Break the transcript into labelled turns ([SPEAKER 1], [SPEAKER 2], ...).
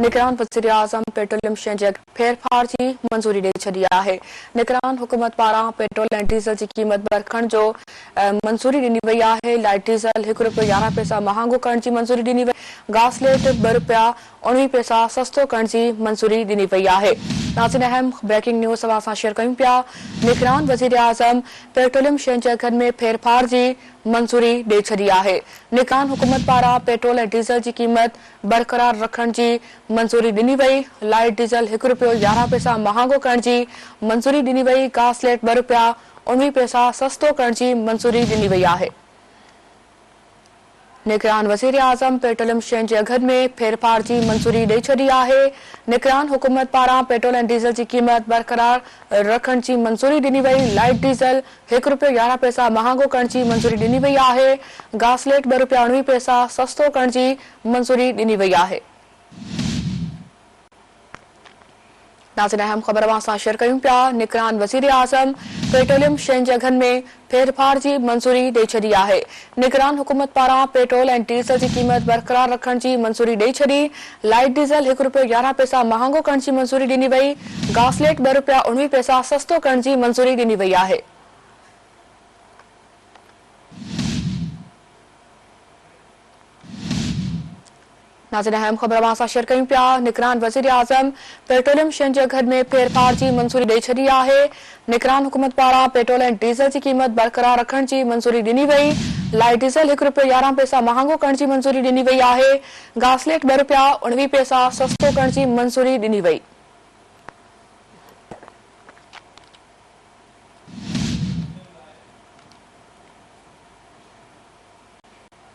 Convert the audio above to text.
[SPEAKER 1] निगरान वज़ीर आज़म पेट्रोलियम शइ जे फेरफार की मंजूरी ॾेई छॾी आहे। निगरान हुकूमत पारां पेट्रोल ऐं डीज़ल की क़ीमत रखण जो मंजूरी ॾिनी वई आहे। लाइट डीज़ल ₹1.11 महांगो करण की मंजूरी ॾिनी वई। घासलेट ₹2.19 सस्तो करण की मंजूरी ॾिनी वई आहे। नाज़रीन, अहम ब्रेकिंग न्यूज़ सभा सां शेयर कयूं पिया। निगरान वज़ीर आज़म पेट्रोलियम शइ जे अघनि में फेरफार की मंजूरी ॾेई छॾी आहे। निगरान हुकूमत पारां पेट्रोल ऐं डीज़ल की क़ीमत बरक़रार रखण की मंजूरी ॾिनी वई। लाइट डीज़ल ₹1.11 महांगो करण की मंजूरी ॾिनी वई। घासलेट ₹2.19 सस्तो करण की मंजूरी ॾिनी वई आहे। निगरान वज़ीर आज़म पेट्रोलियम शइ जे अघनि में फेरफार की मंजूरी ॾेई छॾी आहे। निगरान हुकूमत पारां पेट्रोल ऐं डीज़ल की क़ीमत बरक़रार रखण की मंजूरी ॾिनी वई। लाइट डीज़ल ₹1.11 महांगो करण की मंजूरी ॾिनी वई आहे। घासलेट ₹2.19 सस्तो करण की मंजूरी ॾिनी वई आहे। नाज़रीन, अहम ख़बर सां शेयर कयूं पिया। निगरान वज़ीर आज़म पेट्रोलियम शइ जे अघनि में फेरफार की मंजूरी ॾेई छॾी आहे। निगरान हुकूमत पारां पेट्रोल ऐं डीज़ल की क़ीमत बरक़रार रखण की मंजूरी ॾेई छॾी। लाइट डीज़ल ₹1.11 महांगो करण की मंजूरी ॾिनी वई। घासलेट ₹2.19 सस्तो करण की मंजूरी ॾिनी वई आहे। नाज़रीन, अहम ख़बर सां शेयर कयूं पिया। निगरान वज़ीर आज़म पेट्रोलियम शइ जे अघनि में फेरफार की मंजूरी ॾेई छॾी आहे। निगरान हुकूमत पारां पेट्रोल ऐं डीज़ल की क़ीमत बरक़रार रखण की मंजूरी ॾिनी वई। लाइट डीज़ल ₹1.11 महांगो करण की मंजूरी ॾिनी वई आहे। घासलेट ₹2.19 सस्तो करण की मंजूरी ॾिनी वई।